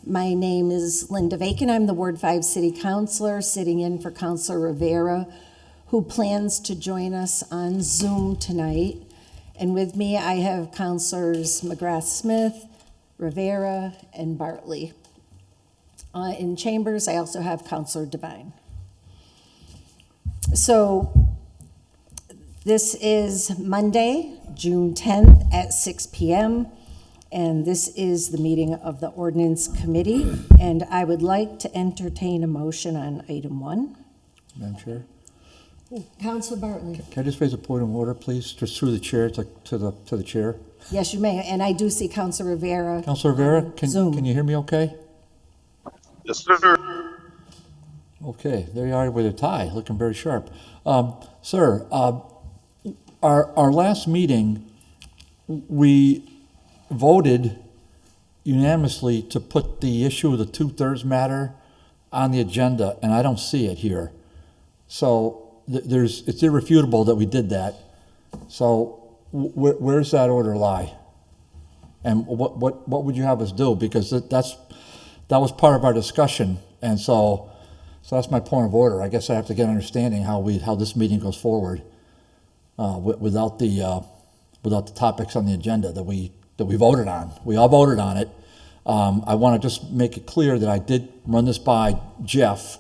My name is Linda Bacon. I'm the Ward 5 City Councilor, sitting in for Councilor Rivera, who plans to join us on Zoom tonight. And with me, I have Councilors McGrath-Smith, Rivera, and Bartley. In chambers, I also have Councilor Devine. So this is Monday, June 10th at 6 p.m., and this is the meeting of the Ordinance Committee, and I would like to entertain a motion on item 1. Madam Chair? Councilor Bartley. Can I just raise a point of order, please, just through the chair to the chair? Yes, you may, and I do see Councilor Rivera. Councilor Rivera, Zoom. can you hear me okay? Yes, sir. Okay, there you are with a tie, looking very sharp. Sir, our last meeting, we voted unanimously to put the issue of the 2/3 matter on the agenda, and I don't see it here. So it's irrefutable that we did that. So where's that order lie? And what would you have us do? Because that was part of our discussion, and so that's my point of order. I guess I have to get understanding how this meeting goes forward without the topics on the agenda that we voted on. We all voted on it. I want to just make it clear that I did run this by Jeff,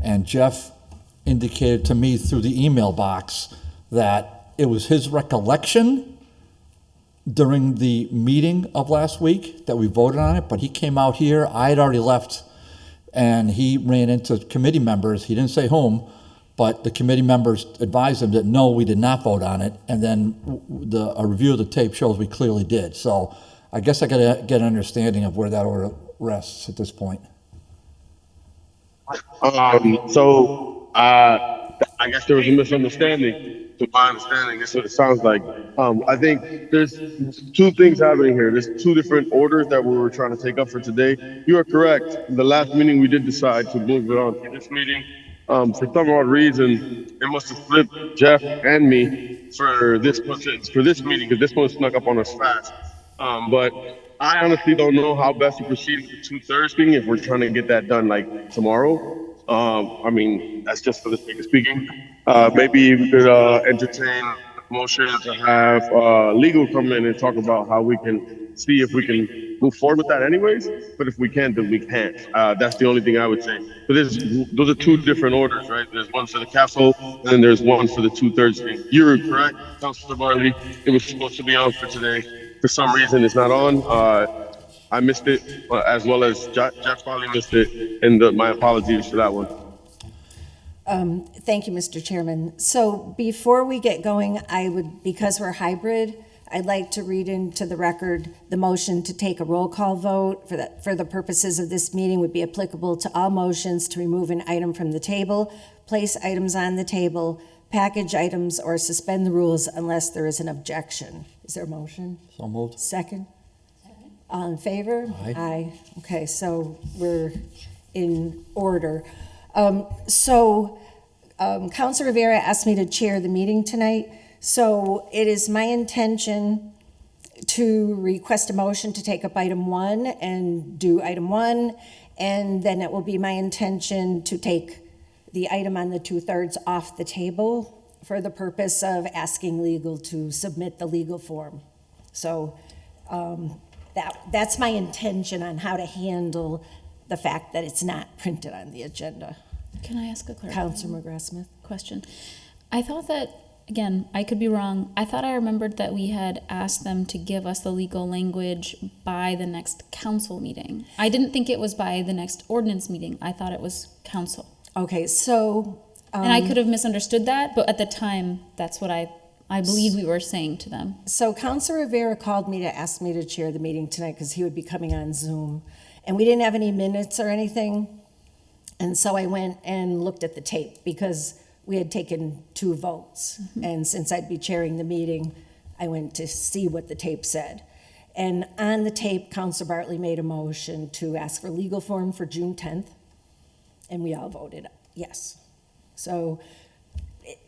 and Jeff indicated to me through the email box that it was his recollection during the meeting of last week that we voted on it, but he came out here, I had already left, and he ran into committee members. He didn't say whom, but the committee members advised him that no, we did not vote on it, and then a review of the tape shows we clearly did. So I guess I got to get an understanding of where that order rests at this point. I guess there was a misunderstanding. To my understanding, that's what it sounds like. I think there's two things happening here. There's two different orders that we were trying to take up for today. You are correct. The last meeting, we did decide to move it on to this meeting. For some odd reason, it must have slipped Jeff and me for this meeting, because this one snuck up on us fast. But I honestly don't know how best to proceed with the 2/3 thing if we're trying to get that done like tomorrow. I mean, that's just for the sake of speaking. Maybe we could entertain a motion to have legal come in and talk about how we can see if we can move forward with that anyways. But if we can't, then we can't. That's the only thing I would say. But those are two different orders, right? There's one for the castle, and then there's one for the 2/3 thing. You're correct, Councilor Bartley. It was supposed to be on for today. For some reason, it's not on. I missed it, as well as Jeff probably missed it, and my apologies for that one. Thank you, Mr. Chairman. So before we get going, because we're hybrid, I'd like to read into the record the motion to take a roll call vote for the purposes of this meeting would be applicable to all motions to remove an item from the table, place items on the table, package items, or suspend the rules unless there is an objection. Is there a motion? So moved. Second? All in favor? Aye. Aye. Okay, so we're in order. Councilor Rivera asked me to chair the meeting tonight. So it is my intention to request a motion to take up item 1 and do item 1, and then it will be my intention to take the item on the 2/3 off the table for the purpose of asking legal to submit the legal form. So that's my intention on how to handle the fact that it's not printed on the agenda. Can I ask a Councilor McGrath-Smith question? I thought that, again, I could be wrong. I thought I remembered that we had asked them to give us the legal language by the next council meeting. I didn't think it was by the next ordinance meeting. I thought it was council. Okay, so... and I could have misunderstood that, but at the time, that's what I believe we were saying to them. So Councilor Rivera called me to ask me to chair the meeting tonight because he would be coming on Zoom. And we didn't have any minutes or anything. And so I went and looked at the tape because we had taken 2 votes. Mm-hmm. And since I'd be chairing the meeting, I went to see what the tape said. And on the tape, Councilor Bartley made a motion to ask for legal form for June 10th. And we all voted yes. So,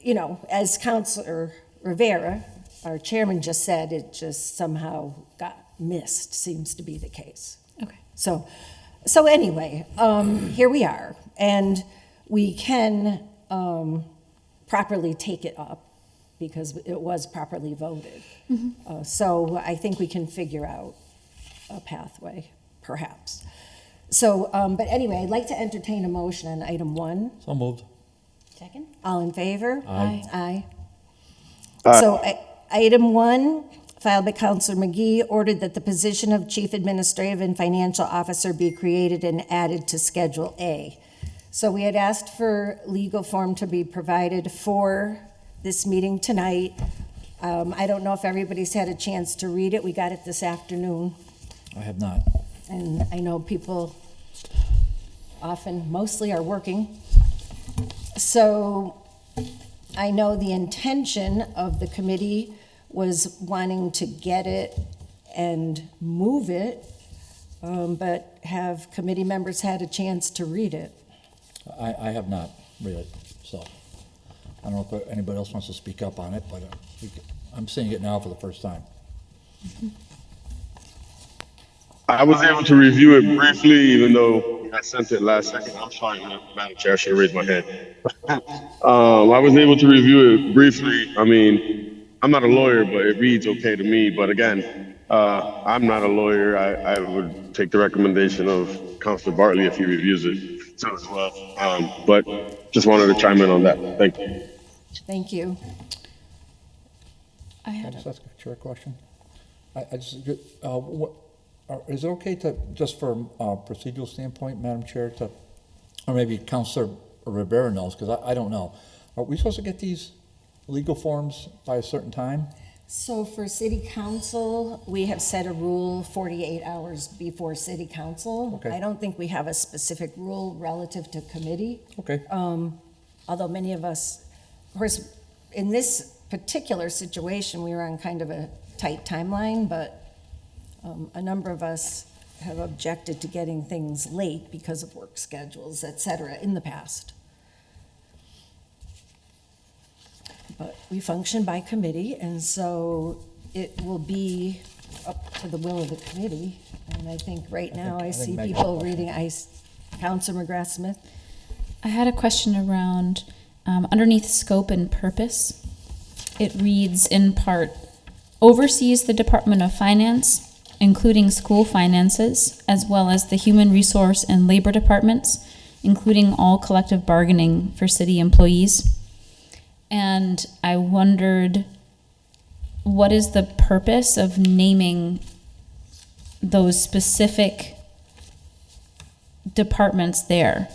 you know, as Councilor Rivera, our chairman, just said, it just somehow got missed, seems to be the case. Okay. So So anyway, here we are, and we can properly take it up because it was properly voted. So I think we can figure out a pathway, perhaps. So, but anyway, I'd like to entertain a motion on item 1. So moved. Second? All in favor? Aye. Aye. Aye. So item 1, filed by Counselor McGee, ordered that the position of Chief Administrative and Financial Officer be created and added to Schedule A. So we had asked for legal form to be provided for this meeting tonight. I don't know if everybody's had a chance to read it. We got it this afternoon, I have not. and I know people often, mostly are working. So I know the intention of the committee was wanting to get it and move it, but have committee members had a chance to read it? I have not read it, so I don't know if anybody else wants to speak up on it, but I'm seeing it now for the first time. I was able to review it briefly, even though I sent it last second. I'm sorry, Madam Chair, I should have raised my hand. I was able to review it briefly. I mean, I'm not a lawyer, but it reads okay to me. But again, I'm not a lawyer. I would take the recommendation of Councilor Bartley if he reviews it too as well. But just wanted to chime in on that. Thank you. Thank you. I Can I had just ask a chair question? Is it okay to, just from a procedural standpoint, Madam Chair, to, or maybe Councilor Rivera knows, because I don't know. Are we supposed to get these legal forms by a certain time? So for city council, we have set a rule 48 hours before city council. Okay. I don't think we have a specific rule relative to committee. Okay. Although many of us, of course, in this particular situation, we were on kind of a tight timeline, but a number of us have objected to getting things late because of work schedules, et cetera, in the past. But we function by committee, and so it will be up to the will of the committee. And I think right now I think see Meg- people reading, Councilor McGrath-Smith. I had a question around underneath scope and purpose. It reads in part, oversees the Department of Finance, including school finances, as well as the Human Resource and Labor Departments, including all collective bargaining for city employees. And I wondered, what is the purpose of naming those specific departments there?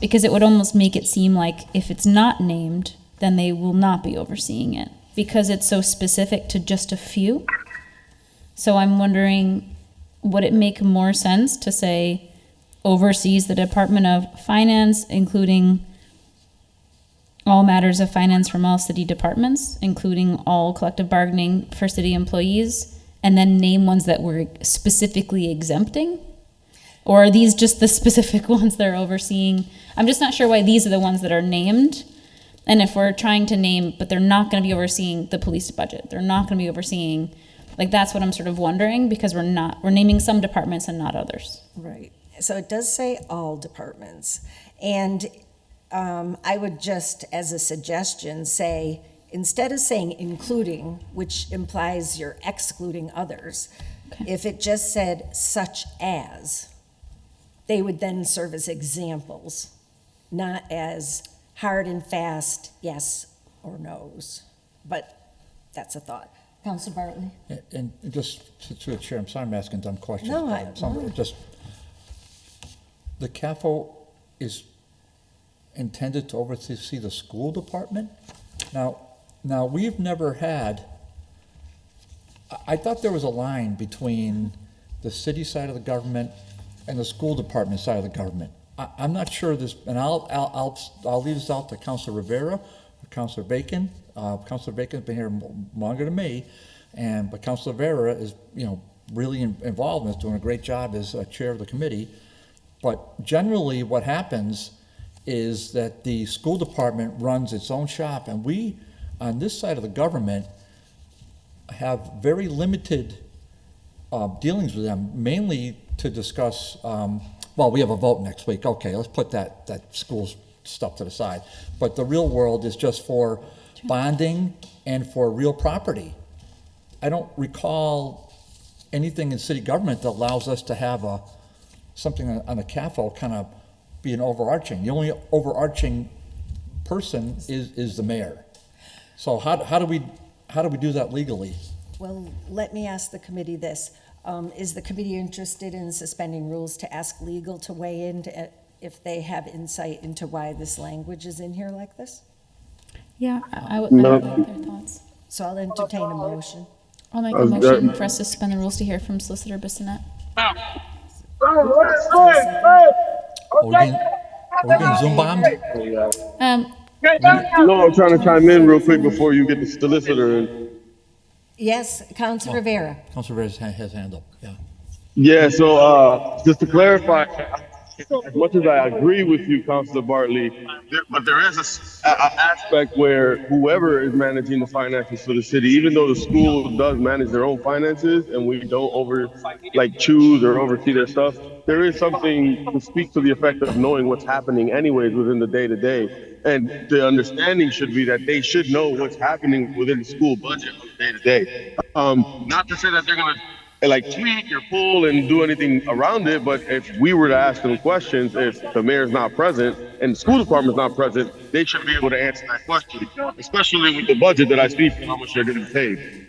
Because it would almost make it seem like if it's not named, then they will not be overseeing it, because it's so specific to just a few. So I'm wondering, would it make more sense to say oversees the Department of Finance, including all matters of finance from all city departments, including all collective bargaining for city employees, and then name ones that we're specifically exempting? Or are these just the specific ones that are overseeing? I'm just not sure why these are the ones that are named. And if we're trying to name, but they're not going to be overseeing the police budget, they're not going to be overseeing, like, that's what I'm sort of wondering, because we're naming some departments and not others. Right. So it does say all departments. And I would just, as a suggestion, say, instead of saying including, which implies you're excluding others, Okay. if it just said such as, they would then serve as examples, not as hard and fast yes or no's. But that's a thought. Councilor Bartley? And just to the chair, I'm sorry I'm asking dumb questions. No, but no. Just, the CAFO is intended to oversee the school department? Now we've never had, I thought there was a line between the city side of the government and the school department side of the government. I'm not sure this, and I'll leave this out to Councilor Rivera, or Councilor Bacon. Councilor Bacon's been here longer than me, but Councilor Rivera is, really involved in this, doing a great job as chair of the committee. But generally what happens is that the school department runs its own shop, and we, on this side of the government, have very limited dealings with them, mainly to discuss well, we have a vote next week, okay, let's put that school stuff to the side. But the real world is just for bonding and for real property. I don't recall anything in city government that allows us to have something on the CAFO kind of be an overarching. The only overarching person is the mayor. So how do we do that legally? Well, let me ask the committee this. Is the committee interested in suspending rules to ask legal to weigh in if they have insight into why this language is in here like this? Yeah, I would No. like their thoughts. So I'll entertain a motion. I'll make a motion for us to suspend the rules to hear from Solicitor Bissonnette. Are we getting Zoom bombed? No, I'm trying to chime in real quick before you get the solicitor in. Yes, Councilor Rivera. Councilor Rivera has hand up, yeah. Yeah, so just to clarify, as much as I agree with you, Councilor Bartley, but there is a aspect where whoever is managing the finances for the city, even though the school does manage their own finances and we don't choose or oversee their stuff, there is something to speak to the effect of knowing what's happening anyways within the day to day. And the understanding should be that they should know what's happening within the school budget on the day to day. Not to say that they're gonna tweak or pull and do anything around it, but if we were to ask them questions, if the mayor's not present and the school department's not present, they should be able to answer that question, especially with the budget that I speak and how much they're getting paid.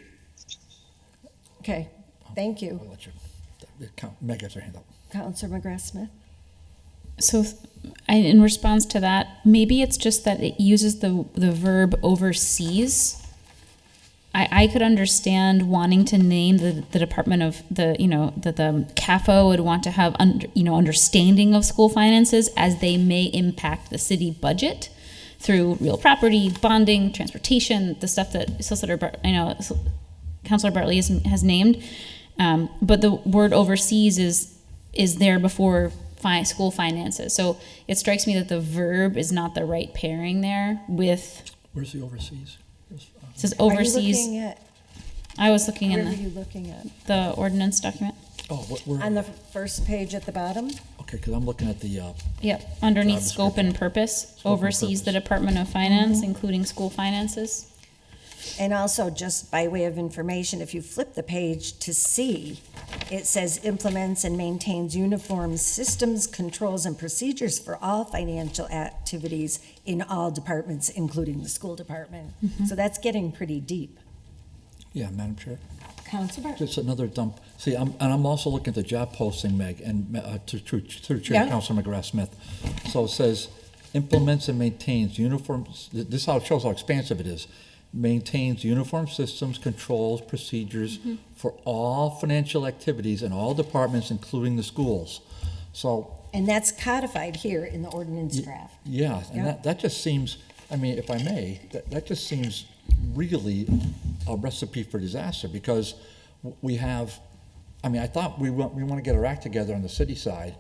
Okay, thank you. I'll let you, Meg has her hand up. Councilor McGrath-Smith? So, in response to that, maybe it's just that it uses the verb oversees. I could understand wanting to name the Department of the CAFO would want to have understanding of school finances as they may impact the city budget through real property, bonding, transportation, the stuff that Councilor Bartley has named. But the word overseas is there before school finances. So it strikes me that the verb is not the right pairing there with. Where's the overseas? It says overseas. Are you looking at, I was looking where in were you looking at? the ordinance document. Oh, where? On the first page at the bottom? Okay, because I'm looking at the, Yep, underneath Job scope and purpose, and oversees the purpose. Department of Finance, including school finances. And also, just by way of information, if you flip the page to C, it says implements and maintains uniform systems, controls, and procedures for all financial activities in all departments, including the school department. So that's getting pretty deep. yeah, Madam Chair. Councilor Bartley? Just another dump. See, I'm also looking at the job posting, Meg, and through Chair Yeah. Councilor McGrath-Smith. So it says implements and maintains uniforms, this is how it shows how expansive it is. Maintains uniform systems, controls, procedures for all financial activities in all departments, including the schools. So, And that's codified here in the ordinance draft. yeah, and Yeah. that just seems, I mean, if I may, that just seems really a recipe for disaster, because we have, I mean, I thought we want to get our act together on the city side,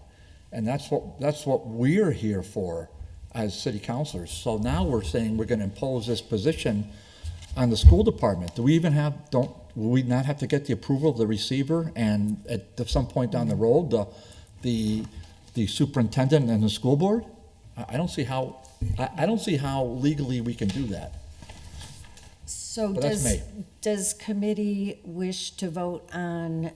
and that's what we're here for as city councilors. So now we're saying we're going to impose this position on the school department. Do we even will we not have to get the approval of the receiver and at some point down the road, the superintendent and the school board? I don't see how legally we can do that. So But that's me. does committee wish to vote on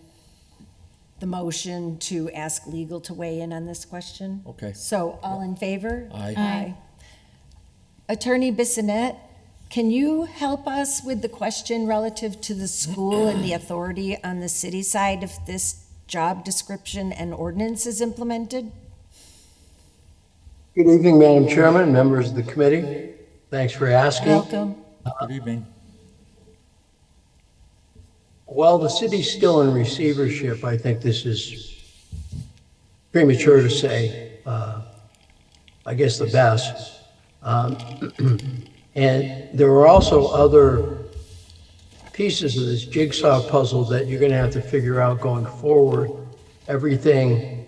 the motion to ask legal to weigh in on this question? Okay. So all in favor? Aye. Aye. Attorney Bissonnette, can you help us with the question relative to the school and the authority on the city side if this job description and ordinance is implemented? Good evening, Madam Chairman, members of the committee. Thanks for asking. Welcome. Good evening. While the city's still in receivership, I think this is premature to say, I guess the best. And there are also other pieces of this jigsaw puzzle that you're going to have to figure out going forward. Everything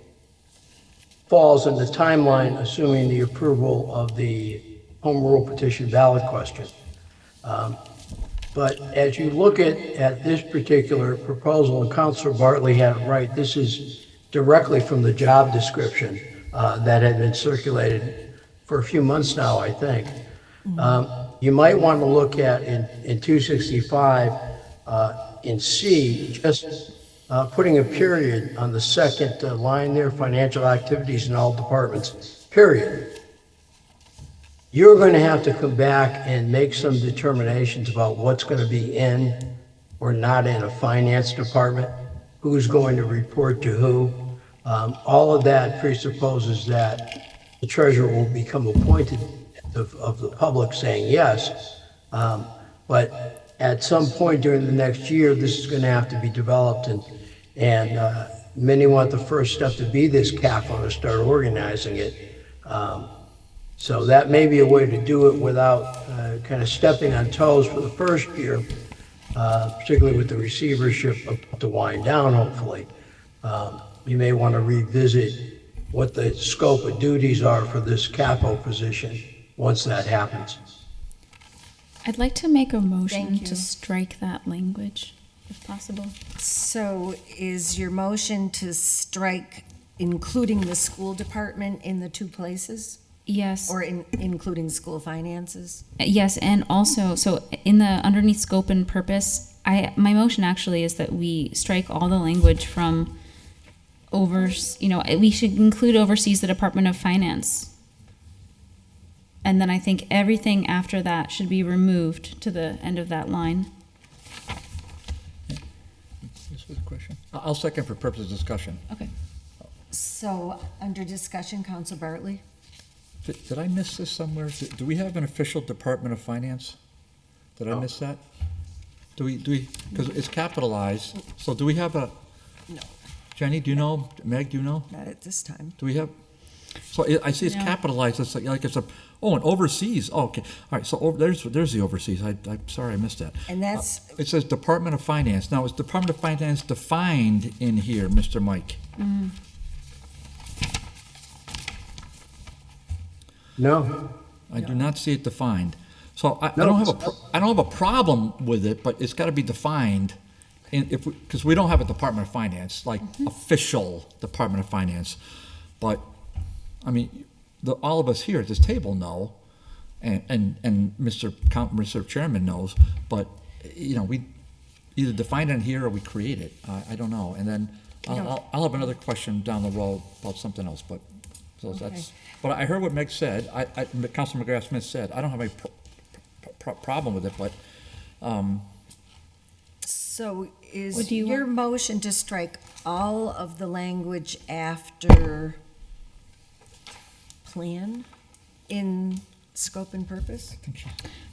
falls in the timeline, assuming the approval of the home rule petition ballot question. But as you look at this particular proposal, and Councilor Bartley had it right, this is directly from the job description that had been circulated for a few months now, I think. You might want to look at in 265 in C, just putting a period on the second line there, financial activities in all departments, period. You're going to have to come back and make some determinations about what's going to be in or not in a finance department, who's going to report to who. All of that presupposes that the treasurer will become appointed of the public saying yes. But at some point during the next year, this is going to have to be developed, and many want the first step to be this CAFO to start organizing it. So that may be a way to do it without kind of stepping on toes for the first year, particularly with the receivership to wind down, hopefully. You may want to revisit what the scope of duties are for this capo position once that happens. I'd like to make a motion Thank you. to strike that language, if possible. So is your motion to strike including the school department in the two places? Yes. Or including school finances? Yes, and also, so in the underneath scope and purpose, my motion actually is that we strike all the language from we should include oversees the Department of Finance. And then I think everything after that should be removed to the end of that line. This was a question. I'll second for purpose of discussion. Okay. So, under discussion, Council Bartley? Did I miss this somewhere? Do we have an official Department of Finance? Did I miss that? Do we, because it's capitalized, so do we have a? No. Jenny, do you know? Meg, do you know? Not at this time. Do we have? So I see it's No. capitalized, it's like it's and overseas, oh, okay. All right, so there's the overseas, I'm sorry I missed that. And that's, It says Department of Finance. Now, is Department of Finance defined in here, Mr. Mike? No? I do not see it defined. So I No, don't have a problem with it, but it's got to be defined. And because we don't have a Department of Finance, like official Department of Finance. But, I mean, all of us here at this table know, and Mr. Chairman knows, but, we either define it here or we create it. I don't know. And then I'll have another question down the road about something else, but, so that's, but I heard what Meg said, Councilor McGrath-Smith said, I don't have any problem with it, but, so is Would you your motion to strike all of the language after plan in scope and purpose?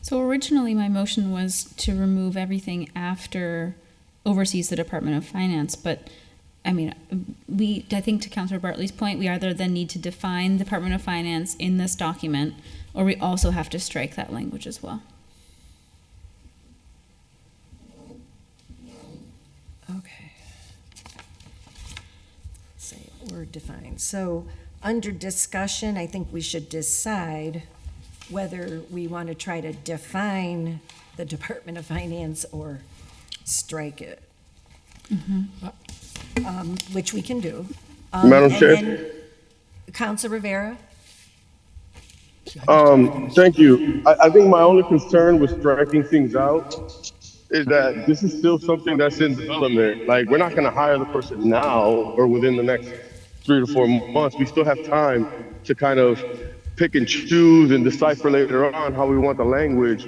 So originally, my motion was to remove everything after oversees the Department of Finance, but I mean, I think to Councilor Bartley's point, we either then need to define Department of Finance in this document, or we also have to strike that language as well. Okay. Say or define. So under discussion, I think we should decide whether we want to try to define the Department of Finance or strike it. Which we can do. Madam Chair? Council Rivera? Thank you. I think my only concern with striking things out is that this is still something that's in development. Like, we're not gonna hire the person now or within the next 3 to 4 months. We still have time to kind of pick and choose and decipher later on how we want the language,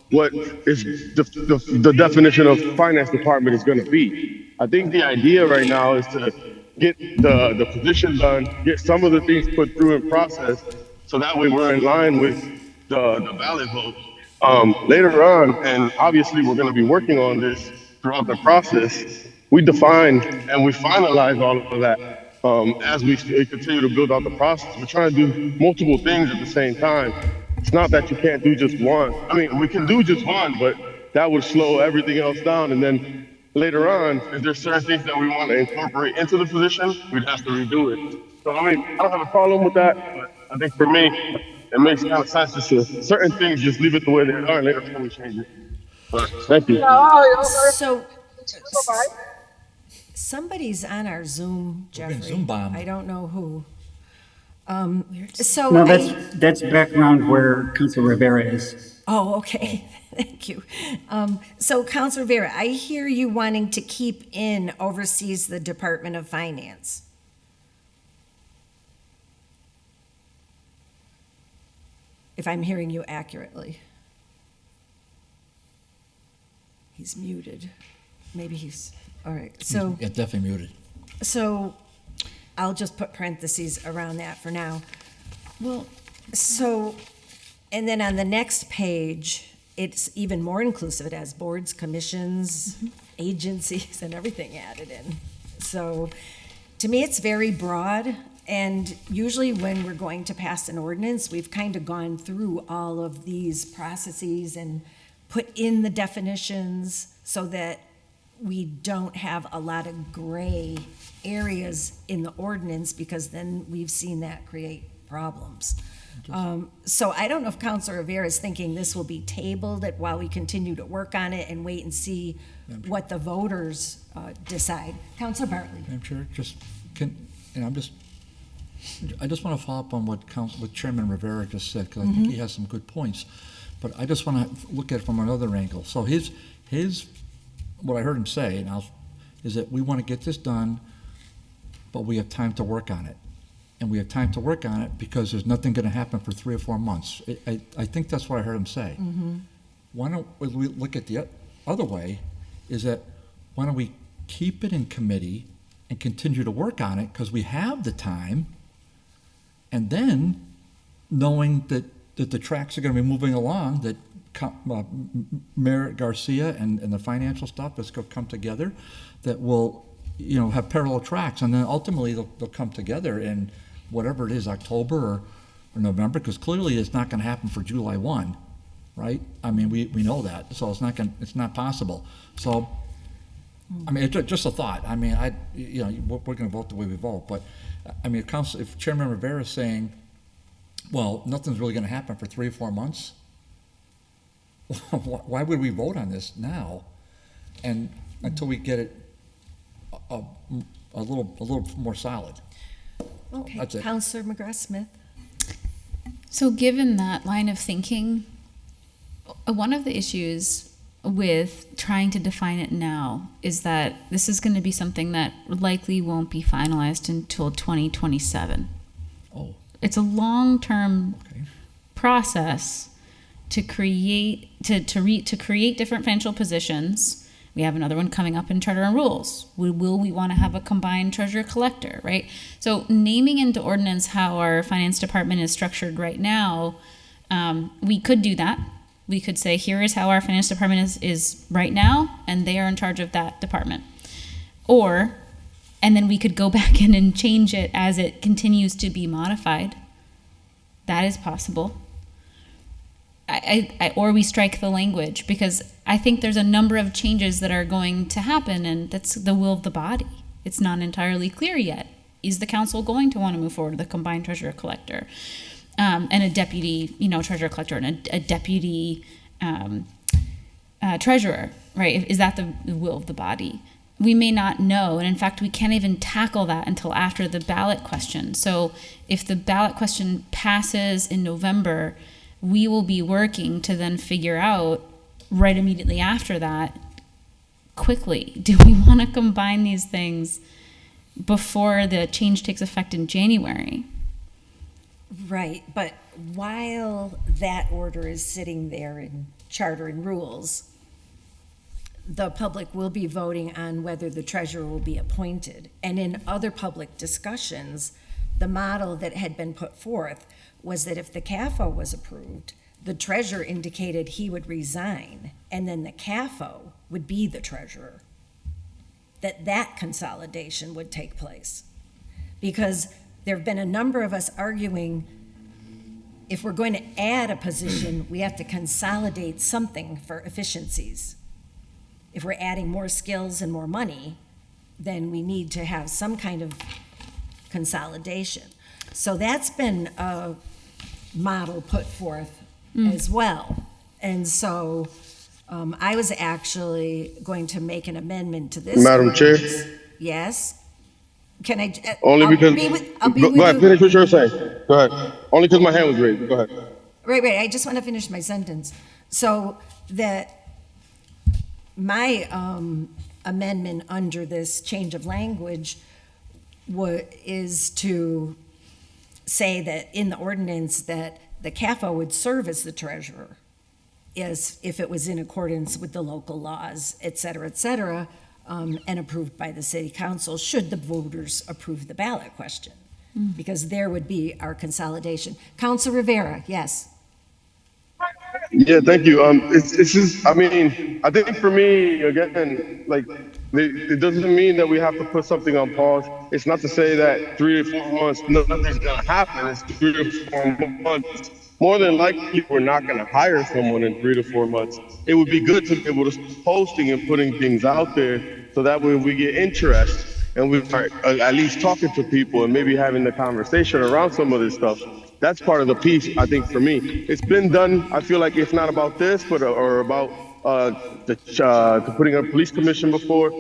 what is the definition of finance department is gonna be. I think the idea right now is to get the position done, get some of the things put through in process, so that way we're in line with the ballot vote. Later on, and obviously we're going to be working on this throughout the process, we define and we finalize all of that as we continue to build out the process. We're trying to do multiple things at the same time. It's not that you can't do just one. I mean, we can do just one, but that would slow everything else down. And then later on, if there's certain things that we want to incorporate into the position, we'd have to redo it. So, I mean, I don't have a problem with that, but I think for me, it makes kind of sense just to certain things, just leave it the way they are, and later on we change it. But thank you. So, Somebody's on our Zoom, We're getting Jeffrey. Zoom bombed. I don't know who. No, that's background where Council Rivera is. Oh, okay, thank you. So Counselor Vera, I hear you wanting to keep in oversees the Department of Finance. If I'm hearing you accurately. He's muted. Maybe he's, all right, so. Yeah, definitely muted. So I'll just put parentheses around that for now. Well, So, and then on the next page, it's even more inclusive. It has boards, commissions, agencies, and everything added in. So to me, it's very broad. And usually when we're going to pass an ordinance, we've kind of gone through all of these processes and put in the definitions so that we don't have a lot of gray areas in the ordinance, because then we've seen that create problems. So I don't know if Councilor Rivera is thinking this will be tabled while we continue to work on it and wait and see what the voters decide. Councilor Bartley. Madam Chair, I just want to follow up on what Chairman Rivera just said, because I think he has some good points. But I just want to look at it from another angle. So what I heard him say is that we want to get this done, but we have time to work on it. And we have time to work on it because there's nothing going to happen for 3 or 4 months. I think that's what I heard him say. Why don't we look at the other way, is that why don't we keep it in committee and continue to work on it because we have the time, and then knowing that the tracks are going to be moving along, that Mayor Garcia and the financial stuff is going to come together, that will have parallel tracks, and then ultimately they'll come together in whatever it is, October or November, because clearly it's not going to happen for July 1, right? I mean, we know that, so it's not possible. So, I mean, it's just a thought. I mean, we're going to vote the way we vote, but I mean, if Chairman Rivera is saying, well, nothing's really going to happen for 3 or 4 months, why would we vote on this now, and until we get it a little more solid? Okay, That's it. Councilor McGrath-Smith. so given that line of thinking, one of the issues with trying to define it now is that this is going to be something that likely won't be finalized until 2027. Oh, It's a long-term okay. process to create to create different financial positions. We have another one coming up in Charter and Rules. Will we want to have a combined treasurer collector, right? So naming into ordinance how our finance department is structured right now, we could do that. We could say, here is how our finance department is right now, and they are in charge of that department. And then we could go back in and change it as it continues to be modified. That is possible. Or we strike the language, because I think there's a number of changes that are going to happen, and that's the will of the body. It's not entirely clear yet. Is the council going to want to move forward with a combined treasurer collector, and a deputy, treasurer collector, and a deputy treasurer, right? Is that the will of the body? We may not know, and in fact, we can't even tackle that until after the ballot question. So if the ballot question passes in November, we will be working to then figure out right immediately after that, quickly, do we want to combine these things before the change takes effect in January? Right, but while that order is sitting there in Charter and Rules, the public will be voting on whether the treasurer will be appointed. And in other public discussions, the model that had been put forth was that if the CAFO was approved, the treasurer indicated he would resign, and then the CAFO would be the treasurer. That consolidation would take place. Because there have been a number of us arguing, if we're going to add a position, we have to consolidate something for efficiencies. If we're adding more skills and more money, then we need to have some kind of consolidation. So that's been a model put forth as well. And so I was actually going to make an amendment to this. Madam Chair? ordinance. yes. Can I? Only I'll because, I'll be go with ahead, you. finish what you're saying. Go ahead. Only because my hand was raised. Go ahead. Right, I just want to finish my sentence. So that my amendment under this change of language is to say that in the ordinance that the CAFO would serve as the treasurer, as if it was in accordance with the local laws, et cetera, and approved by the city council, should the voters approve the ballot question. Because there would be our consolidation. Council Rivera, yes. Yeah, thank you. It's just, I mean, I think for me, again, like, it doesn't mean that we have to put something on pause. It's not to say that 3 to 4 months, nothing's gonna happen. It's 3 to 4 months. More than likely, we're not gonna hire someone in 3 to 4 months. It would be good to be able to start posting and putting things out there so that way we get interest and we are at least talking to people and maybe having the conversation around some of this stuff. That's part of the piece, I think, for me. It's been done, I feel like, if not about this, but or about to putting a police commission before.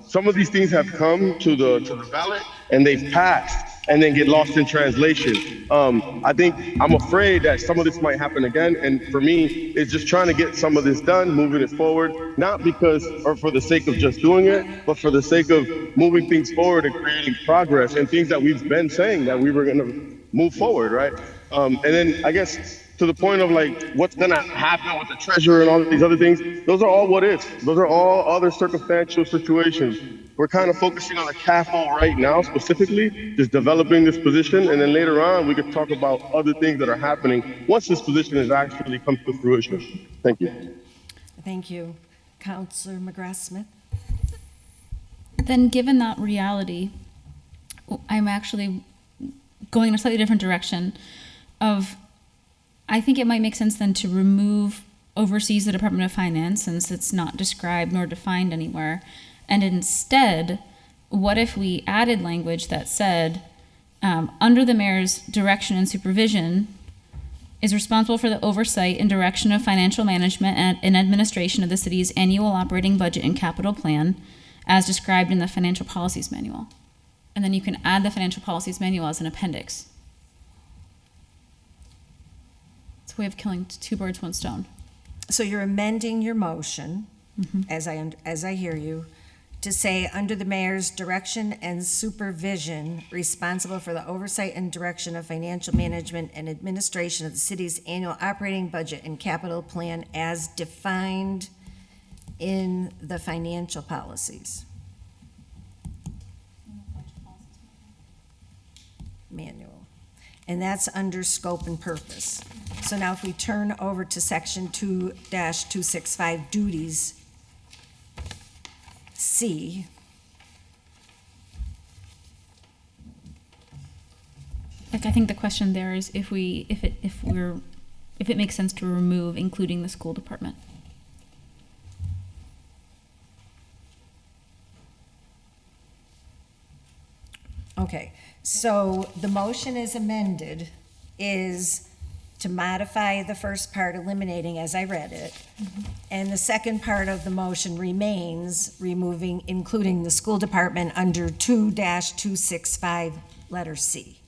Some of these things have come to the ballot and they've passed and then get lost in translation. I think I'm afraid that some of this might happen again. And for me, it's just trying to get some of this done, moving it forward, not because or for the sake of just doing it, but for the sake of moving things forward and creating progress and things that we've been saying that we were going to move forward, right? And then I guess to the point of like what's gonna happen with the treasurer and all these other things, those are all what ifs. Those are all other circumstantial situations. We're kind of focusing on the CAFO right now specifically, just developing this position, and then later on we could talk about other things that are happening once this position is actually comes to fruition. Thank you. Thank you. Councilor McGrath-Smith? Then, given that reality, I'm actually going in a slightly different direction of, I think it might make sense then to remove oversees the Department of Finance, since it's not described nor defined anywhere. And instead, what if we added language that said, under the mayor's direction and supervision, is responsible for the oversight and direction of financial management and administration of the city's annual operating budget and capital plan, as described in the Financial Policies Manual. And then you can add the Financial Policies Manual as an appendix. It's a way of killing two birds, one stone. So you're amending your motion, as I hear you, to say, under the mayor's direction and supervision, responsible for the oversight and direction of financial management and administration of the city's annual operating budget and capital plan as defined in the financial policies manual. And that's under scope and purpose. So now if we turn over to section 2-265 duties, C. Like, I think the question there is if it makes sense to remove including the school department. Okay, so the motion is amended is to modify the first part, eliminating as I read it. And the second part of the motion remains, removing, including the school department under 2-265, letter C.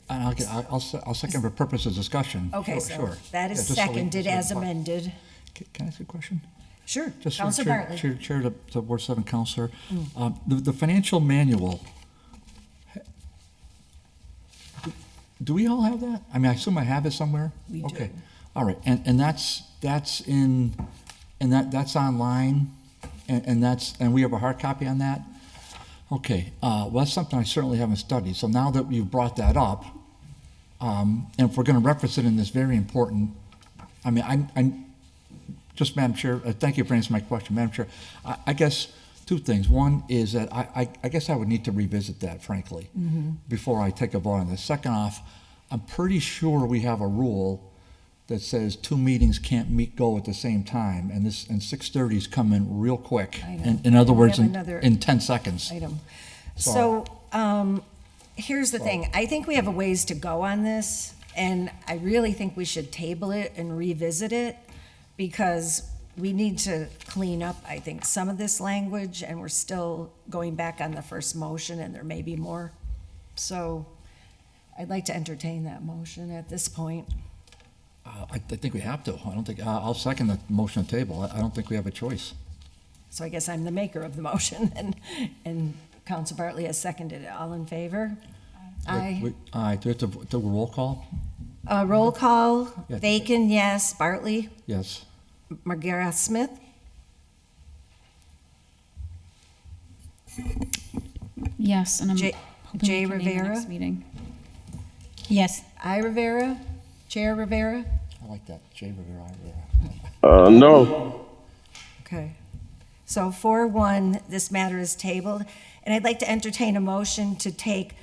And I'll second for purpose of discussion. Okay, Sure, so sure. that is Yeah, just so we- seconded just so we- as amended. Can I ask a question? Sure, Just for Counselor Bartley. Chair to Ward 7 Counselor. The financial manual, do we all have that? I mean, I assume I have it somewhere? We do. Okay, all right, and that's online, and we have a hard copy on that? Okay, well, that's something I certainly haven't studied, so now that you've brought that up, and if we're gonna reference it in this very important, I mean, I'm just, Madam Chair, thank you for answering my question, Madam Chair. I guess two things. One is that I guess I would need to revisit that, frankly, before I take a vote on this. Second off, I'm pretty sure we have a rule that says 2 meetings can't go at the same time, and 6:30's come in real quick. I know. In other We words, have another in 10 seconds. Item. So- So, here's the thing. I think we have a ways to go on this, and I really think we should table it and revisit it, because we need to clean up, I think, some of this language, and we're still going back on the first motion, and there may be more. So I'd like to entertain that motion at this point. I think we have to. I don't think, I'll second the motion to table. I don't think we have a choice. So I guess I'm the maker of the motion, and Council Bartley has seconded it. All in favor? Aye. Aye, do we have to do a roll call? Roll call, Yeah. Bacon, yes. Bartley? Yes. Margera Smith? Yes, and I'm Jay- hoping Jay we can name the Rivera? next meeting. Yes. I Rivera? Chair Rivera? I like that. Jay Rivera, I Rivera. No. Okay. So 4-1, this matter is tabled, and I'd like to entertain a motion to take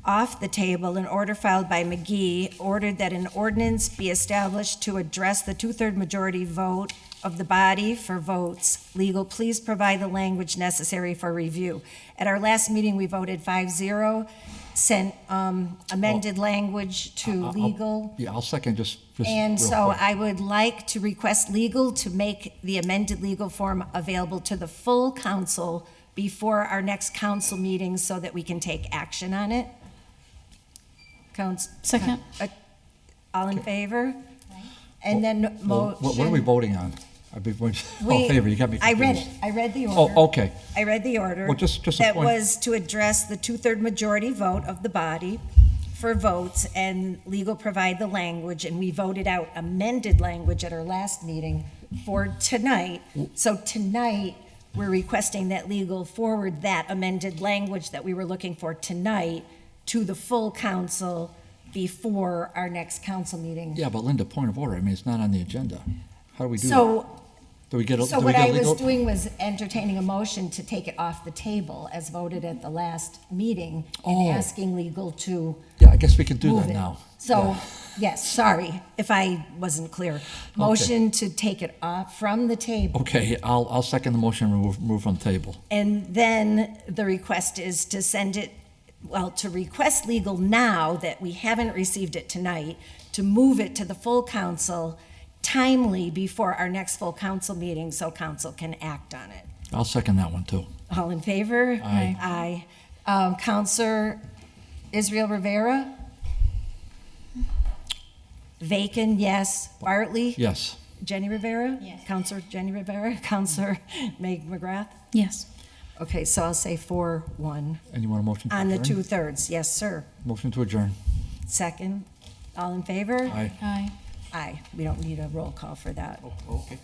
off the table an order filed by McGee, ordered that an ordinance be established to address the two-third majority vote of the body for votes. Legal, please provide the language necessary for review. At our last meeting, we voted 5-0, sent amended language to legal. Yeah, I'll second just And real so quick. I would like to request legal to make the amended legal form available to the full council before our next council meeting so that we can take action on it. Second. All in favor? And then Well, what are we voting on? All in favor, you got me I read it. confused. I read the order. Oh, okay. I read the order. Well, just a That point. was to address the two-third majority vote of the body for votes, and legal provide the language, and we voted out amended language at our last meeting for tonight. So tonight, we're requesting that legal forward that amended language that we were looking for tonight to the full council before our next council meeting. Yeah, but Linda, point of order, I mean, it's not on the agenda. How do we do that? So, Do we get a so do we what get I legal? was doing was entertaining a motion to take it off the table as voted at the last meeting and Oh. asking legal to Yeah, I guess we can do move that it. now. So, yes, sorry if I wasn't clear. Motion to take it off from the table. Okay, I'll second the motion and remove from the table. And then the request is to send it, well, to request legal now that we haven't received it tonight, to move it to the full council timely before our next full council meeting so council can act on it. I'll second that one too. All in favor? Aye. Aye. Counselor Israel Rivera? Vacan, yes. Bartley? Yes. Jenny Rivera? Yes. Counselor Jenny Rivera? Counselor Meg McGrath? Yes. Okay, so I'll say 4-1. And you want a motion to On the adjourn? 2/3, yes, sir. Motion to adjourn. Second, all in favor? Aye. Aye. Aye. We don't need a roll call for that. Okay.